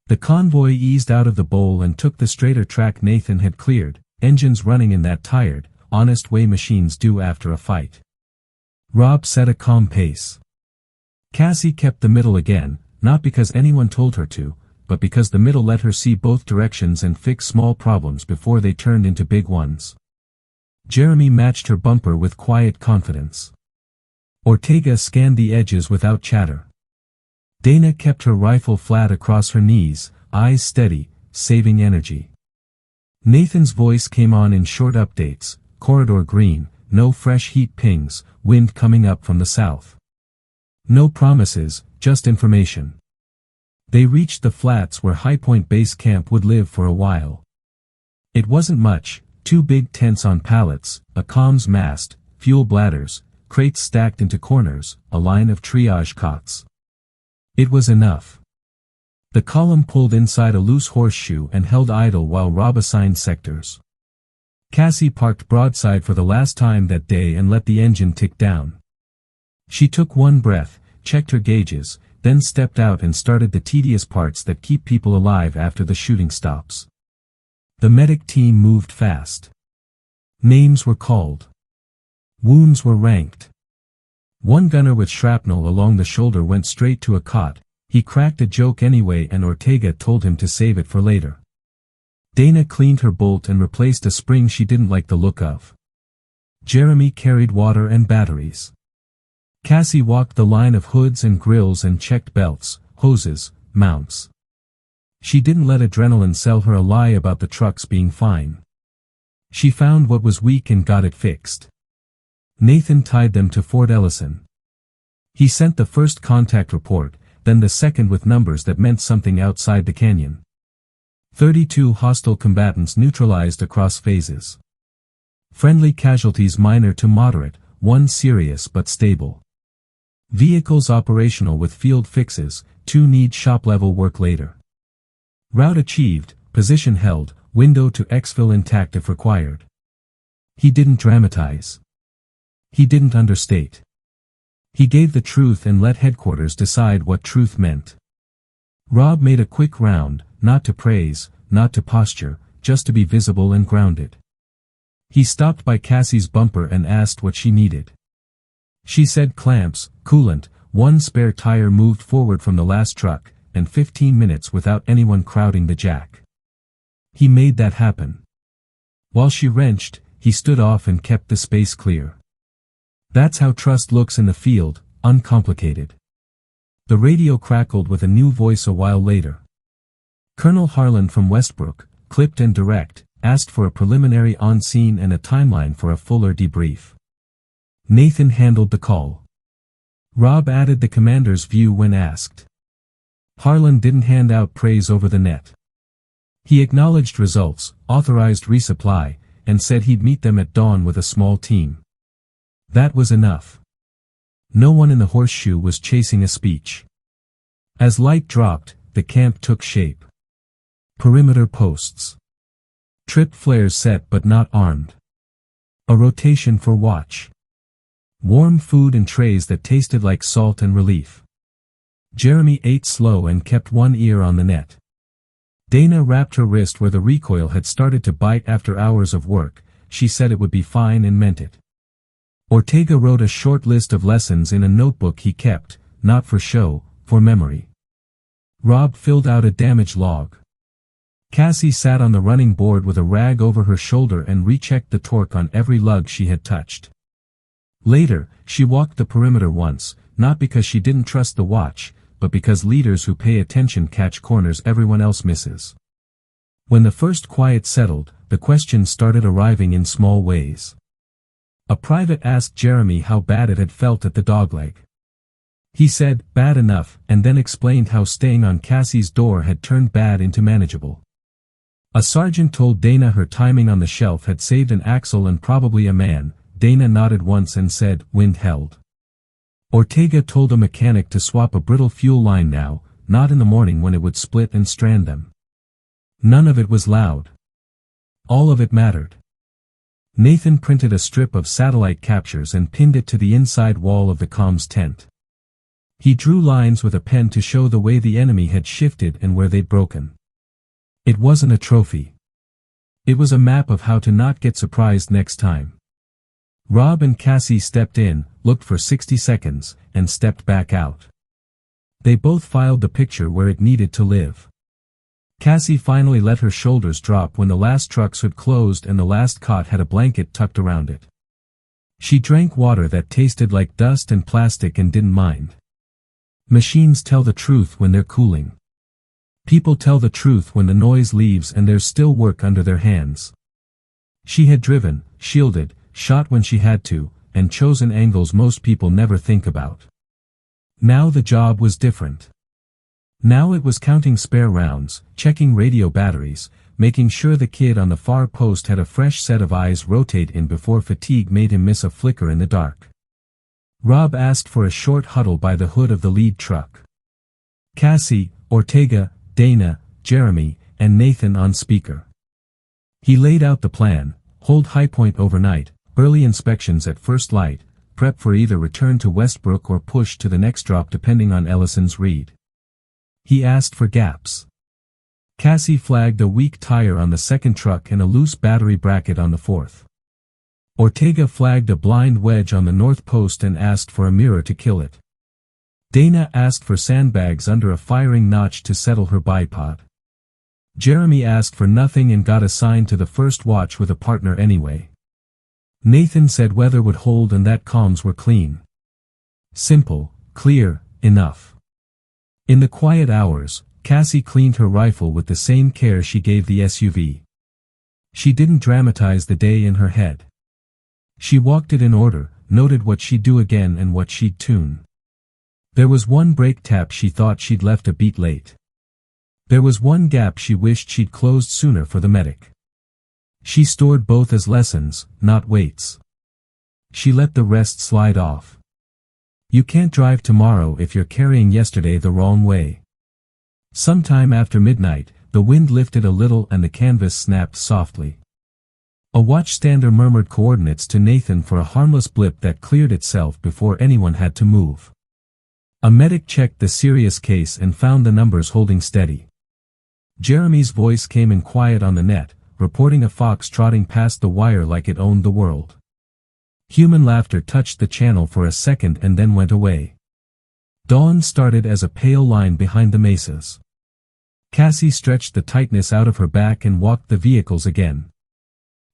The convoy eased out of the bowl and took the straighter track Nathan had cleared, engines running in that tired, honest way machines do after a fight. Rob set a calm pace. Cassie kept the middle again, not because anyone told her to, but because the middle let her see both directions and fix small problems before they turned into big ones. Jeremy matched her bumper with quiet confidence. Ortega scanned the edges without chatter. Dana kept her rifle flat across her knees, eyes steady, saving energy. Nathan's voice came on in short updates, corridor green, no fresh heat pings, wind coming up from the south. No promises, just information. They reached the flats where High Point Base Camp would live for a while. It wasn't much, 2 big tents on pallets, a comms mast, fuel bladders, crates stacked into corners, a line of triage cots. It was enough. The column pulled inside a loose horseshoe and held idle while Rob assigned sectors. Cassie parked broadside for the last time that day and let the engine tick down. She took 1 breath, checked her gauges, then stepped out and started the tedious parts that keep people alive after the shooting stops. The medic team moved fast. Names were called. Wounds were ranked. 1 gunner with shrapnel along the shoulder went straight to a cot. He cracked a joke anyway and Ortega told him to save it for later. Dana cleaned her bolt and replaced a spring she didn't like the look of. Jeremy carried water and batteries. Cassie walked the line of hoods and grills and checked belts, hoses, mounts. She didn't let adrenaline sell her a lie about the trucks being fine. She found what was weak and got it fixed. Nathan tied them to Fort Ellison. He sent the first contact report, then the second with numbers that meant something outside the canyon. 32 hostile combatants neutralized across phases. Friendly casualties minor to moderate, 1 serious but stable. Vehicles operational with field fixes, 2 need shop-level work later. Route achieved, position held, window to exfil intact if required. He didn't dramatize. He didn't understate. He gave the truth and let headquarters decide what truth meant. Rob made a quick round, not to praise, not to posture, just to be visible and grounded. He stopped by Cassie's bumper and asked what she needed. She said clamps, coolant, 1 spare tire moved forward from the last truck, and 15 minutes without anyone crowding the jack. He made that happen. While she wrenched, he stood off and kept the space clear. That's how trust looks in the field, uncomplicated. The radio crackled with a new voice a while later. Colonel Harlan from Westbrook, clipped and direct, asked for a preliminary on-scene and a timeline for a fuller debrief. Nathan handled the call. Rob added the commander's view when asked. Harlan didn't hand out praise over the net. He acknowledged results, authorized resupply, and said he'd meet them at dawn with a small team. That was enough. No one in the horseshoe was chasing a speech. As light dropped, the camp took shape. Perimeter posts. Trip flares set but not armed. A rotation for watch. Warm food in trays that tasted like salt and relief. Jeremy ate slow and kept one ear on the net. Dana wrapped her wrist where the recoil had started to bite after hours of work. She said it would be fine and meant it. Ortega wrote a short list of lessons in a notebook he kept, not for show, for memory. Rob filled out a damage log. Cassie sat on the running board with a rag over her shoulder and rechecked the torque on every lug she had touched. Later, she walked the perimeter once, not because she didn't trust the watch, but because leaders who pay attention catch corners everyone else misses. When the first quiet settled, the questions started arriving in small ways. A private asked Jeremy how bad it had felt at the dogleg. He said, bad enough, and then explained how staying on Cassie's door had turned bad into manageable. A sergeant told Dana her timing on the shelf had saved an axle and probably a man. Dana nodded once and said, wind held. Ortega told a mechanic to swap a brittle fuel line now, not in the morning when it would split and strand them. None of it was loud. All of it mattered. Nathan printed a strip of satellite captures and pinned it to the inside wall of the comms tent. He drew lines with a pen to show the way the enemy had shifted and where they'd broken. It wasn't a trophy. It was a map of how to not get surprised next time. Rob and Cassie stepped in, looked for 60 seconds, and stepped back out. They both filed the picture where it needed to live. Cassie finally let her shoulders drop when the last truck's hood closed and the last cot had a blanket tucked around it. She drank water that tasted like dust and plastic and didn't mind. Machines tell the truth when they're cooling. People tell the truth when the noise leaves and there's still work under their hands. She had driven, shielded, shot when she had to, and chosen angles most people never think about. Now the job was different. Now it was counting spare rounds, checking radio batteries, making sure the kid on the far post had a fresh set of eyes rotate in before fatigue made him miss a flicker in the dark. Rob asked for a short huddle by the hood of the lead truck. Cassie, Ortega, Dana, Jeremy, and Nathan on speaker. He laid out the plan: hold High Point overnight, early inspections at first light, prep for either return to Westbrook or push to the next drop depending on Ellison's read. He asked for gaps. Cassie flagged a weak tire on the second truck and a loose battery bracket on the fourth. Ortega flagged a blind wedge on the north post and asked for a mirror to kill it. Dana asked for sandbags under a firing notch to settle her bipod. Jeremy asked for nothing and got assigned to the first watch with a partner anyway. Nathan said weather would hold and that comms were clean. Simple, clear, enough. In the quiet hours, Cassie cleaned her rifle with the same care she gave the SUV. She didn't dramatize the day in her head. She walked it in order, noted what she'd do again and what she'd tune. There was one brake tap she thought she'd left a beat late. There was one gap she wished she'd closed sooner for the medic. She stored both as lessons, not weights. She let the rest slide off. You can't drive tomorrow if you're carrying yesterday the wrong way. Sometime after midnight, the wind lifted a little and the canvas snapped softly. A watchstander murmured coordinates to Nathan for a harmless blip that cleared itself before anyone had to move. A medic checked the serious case and found the numbers holding steady. Jeremy's voice came in quiet on the net, reporting a fox trotting past the wire like it owned the world. Human laughter touched the channel for a second and then went away. Dawn started as a pale line behind the mesas. Cassie stretched the tightness out of her back and walked the vehicles again.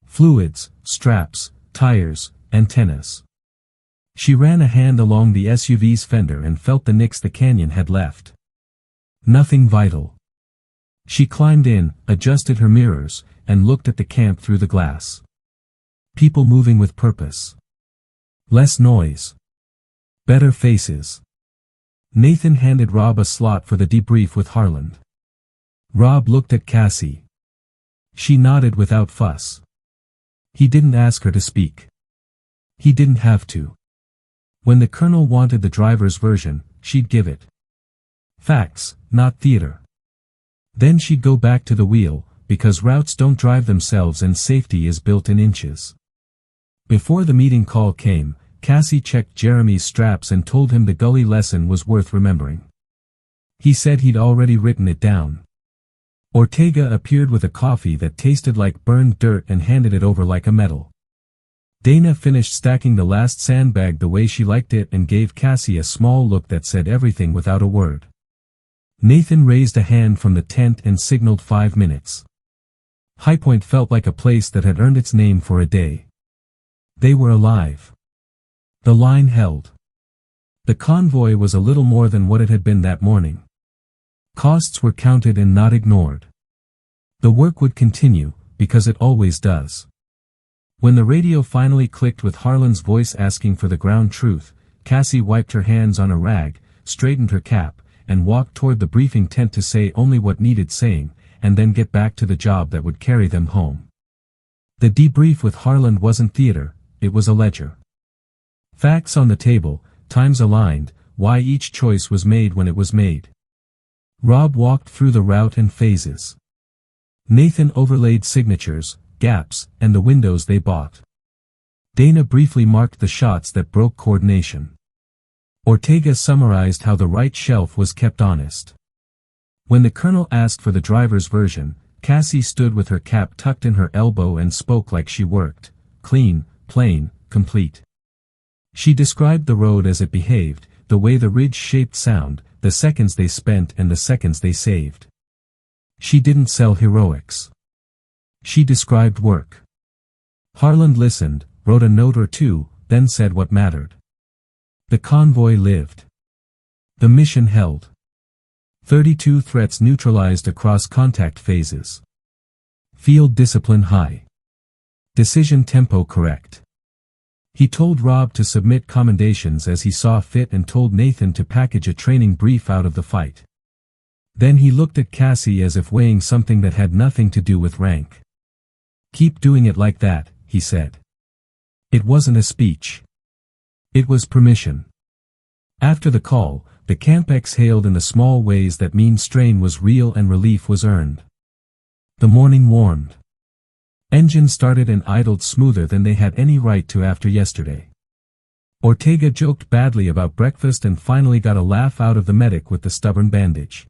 Fluids, straps, tires, antennas. She ran a hand along the SUV's fender and felt the nicks the canyon had left. Nothing vital. She climbed in, adjusted her mirrors, and looked at the camp through the glass. People moving with purpose. Less noise. Better faces. Nathan handed Rob a slot for the debrief with Harland. Rob looked at Cassie. She nodded without fuss. He didn't ask her to speak. He didn't have to. When the colonel wanted the driver's version, she'd give it. Facts, not theater. Then she'd go back to the wheel, because routes don't drive themselves and safety is built in inches. Before the meeting call came, Cassie checked Jeremy's straps and told him the gully lesson was worth remembering. He said he'd already written it down. Ortega appeared with a coffee that tasted like burned dirt and handed it over like a medal. Dana finished stacking the last sandbag the way she liked it and gave Cassie a small look that said everything without a word. Nathan raised a hand from the tent and signaled 5 minutes. High Point felt like a place that had earned its name for a day. They were alive. The line held. The convoy was a little more than what it had been that morning. Costs were counted and not ignored. The work would continue, because it always does. When the radio finally clicked with Harlan's voice asking for the ground truth, Cassie wiped her hands on a rag, straightened her cap, and walked toward the briefing tent to say only what needed saying, and then get back to the job that would carry them home. The debrief with Harlan wasn't theater, it was a ledger. Facts on the table, times aligned, why each choice was made when it was made. Rob walked through the route and phases. Nathan overlaid signatures, gaps, and the windows they bought. Dana briefly marked the shots that broke coordination. Ortega summarized how the right shelf was kept honest. When the colonel asked for the driver's version, Cassie stood with her cap tucked in her elbow and spoke like she worked. Clean, plain, complete. She described the road as it behaved, the way the ridge shaped sound, the seconds they spent and the seconds they saved. She didn't sell heroics. She described work. Harland listened, wrote a note or two, then said what mattered. The convoy lived. The mission held. 32 threats neutralized across contact phases. Field discipline high. Decision tempo correct. He told Rob to submit commendations as he saw fit and told Nathan to package a training brief out of the fight. Then he looked at Cassie as if weighing something that had nothing to do with rank. Keep doing it like that, he said. It wasn't a speech. It was permission. After the call, the camp exhaled in the small ways that mean strain was real and relief was earned. The morning warmed. Engine started and idled smoother than they had any right to after yesterday. Ortega joked badly about breakfast and finally got a laugh out of the medic with the stubborn bandage.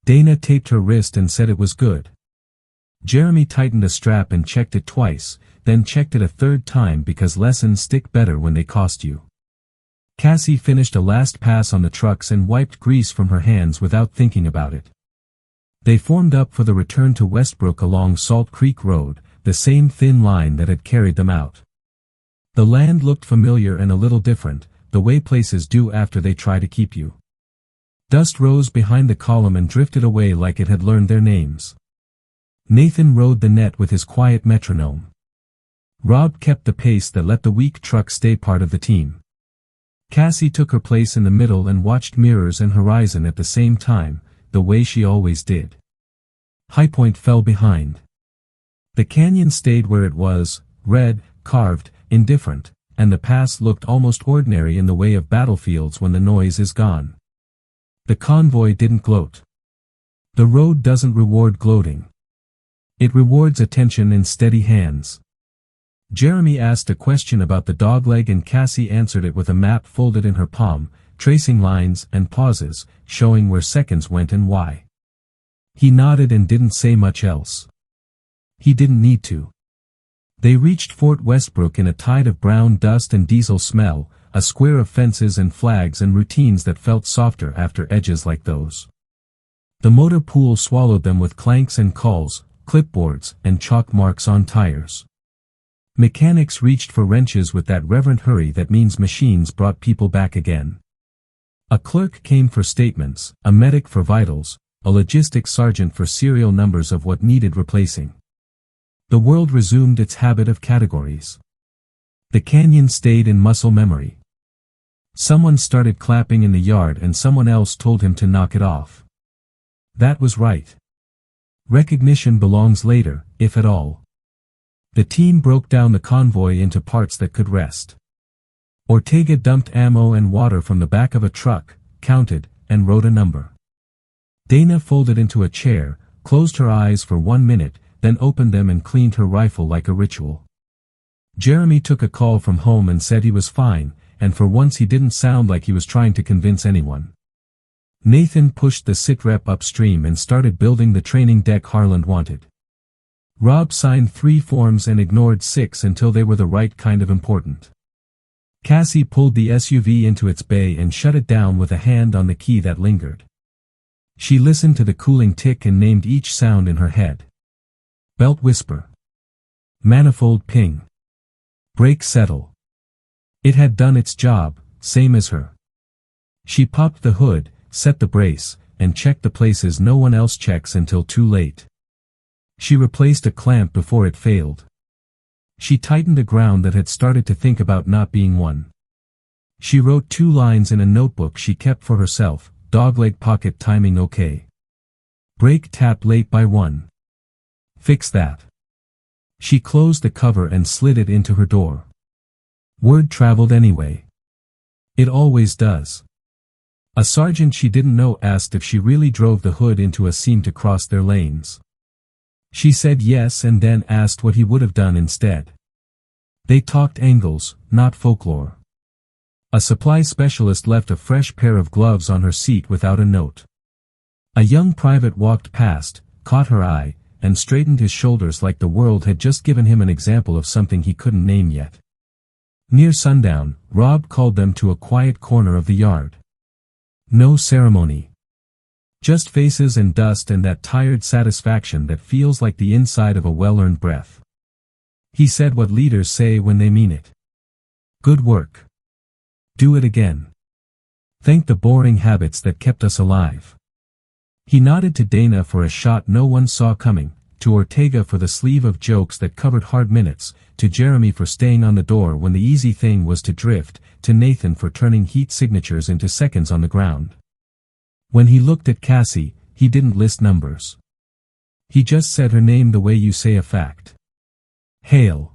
Dana taped her wrist and said it was good. Jeremy tightened a strap and checked it twice, then checked it a third time because lessons stick better when they cost you. Cassie finished a last pass on the trucks and wiped grease from her hands without thinking about it. They formed up for the return to Westbrook along Salt Creek Road, the same thin line that had carried them out. The land looked familiar and a little different, the way places do after they try to keep you. Dust rose behind the column and drifted away like it had learned their names. Nathan rode the net with his quiet metronome. Rob kept the pace that let the weak truck stay part of the team. Cassie took her place in the middle and watched mirrors and horizon at the same time, the way she always did. High Point fell behind. The canyon stayed where it was, red, carved, indifferent, and the pass looked almost ordinary in the way of battlefields when the noise is gone. The convoy didn't gloat. The road doesn't reward gloating. It rewards attention in steady hands. Jeremy asked a question about the dogleg and Cassie answered it with a map folded in her palm, tracing lines and pauses, showing where seconds went and why. He nodded and didn't say much else. He didn't need to. They reached Fort Westbrook in a tide of brown dust and diesel smell, a square of fences and flags and routines that felt softer after edges like those. The motor pool swallowed them with clanks and calls, clipboards, and chalk marks on tires. Mechanics reached for wrenches with that reverent hurry that means machines brought people back again. A clerk came for statements, a medic for vitals, a logistics sergeant for serial numbers of what needed replacing. The world resumed its habit of categories. The canyon stayed in muscle memory. Someone started clapping in the yard and someone else told him to knock it off. That was right. Recognition belongs later, if at all. The team broke down the convoy into parts that could rest. Ortega dumped ammo and water from the back of a truck, counted, and wrote a number. Dana folded into a chair, closed her eyes for 1 minute, then opened them and cleaned her rifle like a ritual. Jeremy took a call from home and said he was fine, and for once he didn't sound like he was trying to convince anyone. Nathan pushed the sitrep upstream and started building the training deck Harland wanted. Rob signed 3 forms and ignored 6 until they were the right kind of important. Cassie pulled the SUV into its bay and shut it down with a hand on the key that lingered. She listened to the cooling tick and named each sound in her head. Belt whisper. Manifold ping. Brake settle. It had done its job, same as her. She popped the hood, set the brace, and checked the places no one else checks until too late. She replaced a clamp before it failed. She tightened a ground that had started to think about not being one. She wrote 2 lines in a notebook she kept for herself, dogleg pocket timing okay. Brake tap late by 1. Fix that. She closed the cover and slid it into her door. Word traveled anyway. It always does. A sergeant she didn't know asked if she really drove the hood into a seam to cross their lanes. She said yes and then asked what he would have done instead. They talked angles, not folklore. A supply specialist left a fresh pair of gloves on her seat without a note. A young private walked past, caught her eye, and straightened his shoulders like the world had just given him an example of something he couldn't name yet. Near sundown, Rob called them to a quiet corner of the yard. No ceremony. Just faces and dust and that tired satisfaction that feels like the inside of a well-earned breath. He said what leaders say when they mean it. Good work. Do it again. Thank the boring habits that kept us alive. He nodded to Dana for a shot no one saw coming, to Ortega for the sleeve of jokes that covered hard minutes, to Jeremy for staying on the door when the easy thing was to drift, to Nathan for turning heat signatures into seconds on the ground. When he looked at Cassie, he didn't list numbers. He just said her name the way you say a fact. Hale.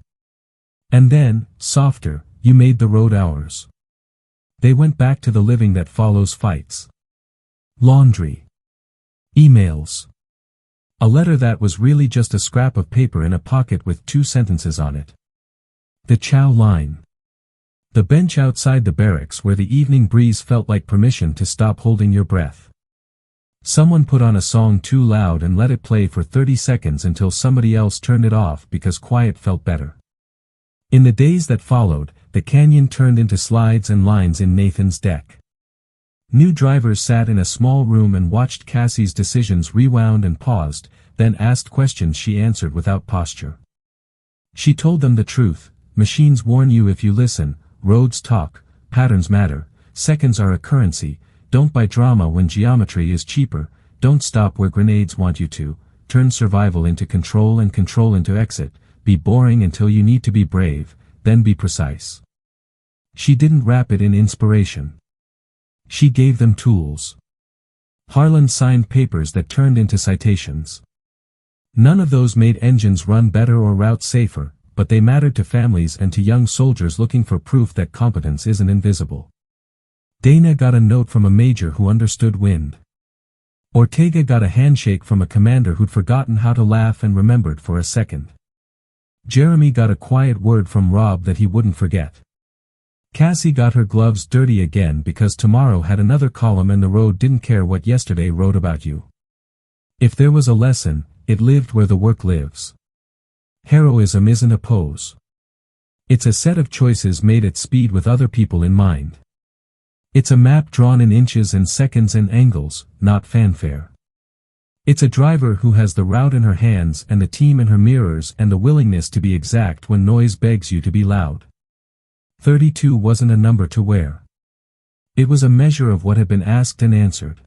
And then, softer, you made the road ours. They went back to the living that follows fights. Laundry. Emails. A letter that was really just a scrap of paper in a pocket with 2 sentences on it. The chow line. The bench outside the barracks where the evening breeze felt like permission to stop holding your breath. Someone put on a song too loud and let it play for 30 seconds until somebody else turned it off because quiet felt better. In the days that followed, the canyon turned into slides and lines in Nathan's deck. New drivers sat in a small room and watched Cassie's decisions rewound and paused, then asked questions she answered without posture. She told them the truth. Machines warn you if you listen, roads talk, patterns matter, seconds are a currency, don't buy drama when geometry is cheaper, don't stop where grenades want you to, turn survival into control and control into exit, be boring until you need to be brave, then be precise. She didn't wrap it in inspiration. She gave them tools. Harlan signed papers that turned into citations. None of those made engines run better or routes safer, but they mattered to families and to young soldiers looking for proof that competence isn't invisible. Dana got a note from a major who understood wind. Ortega got a handshake from a commander who'd forgotten how to laugh and remembered for a second. Jeremy got a quiet word from Rob that he wouldn't forget. Cassie got her gloves dirty again because tomorrow had another column and the road didn't care what yesterday wrote about you. If there was a lesson, it lived where the work lives. Heroism isn't a pose. It's a set of choices made at speed with other people in mind. It's a map drawn in inches and seconds and angles, not fanfare. It's a driver who has the route in her hands and the team in her mirrors and the willingness to be exact when noise begs you to be loud. 32 wasn't a number to wear. It was a measure of what had been asked and answered.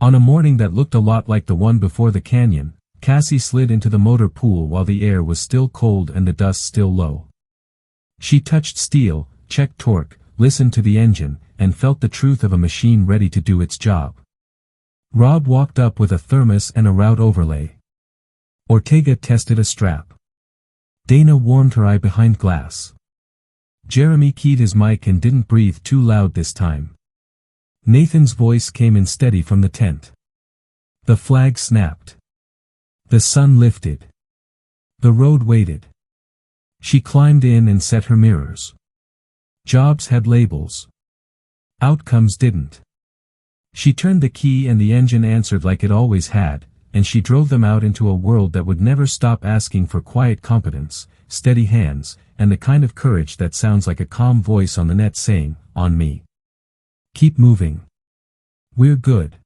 On a morning that looked a lot like the one before the canyon, Cassie slid into the motor pool while the air was still cold and the dust still low. She touched steel, checked torque, listened to the engine, and felt the truth of a machine ready to do its job. Rob walked up with a thermos and a route overlay. Ortega tested a strap. Dana warmed her eye behind glass. Jeremy keyed his mic and didn't breathe too loud this time. Nathan's voice came in steady from the tent. The flag snapped. The sun lifted. The road waited. She climbed in and set her mirrors. Jobs had labels. Outcomes didn't. She turned the key and the engine answered like it always had, and she drove them out into a world that would never stop asking for quiet competence, steady hands, and the kind of courage that sounds like a calm voice on the net saying, "On me. Keep moving. We're good."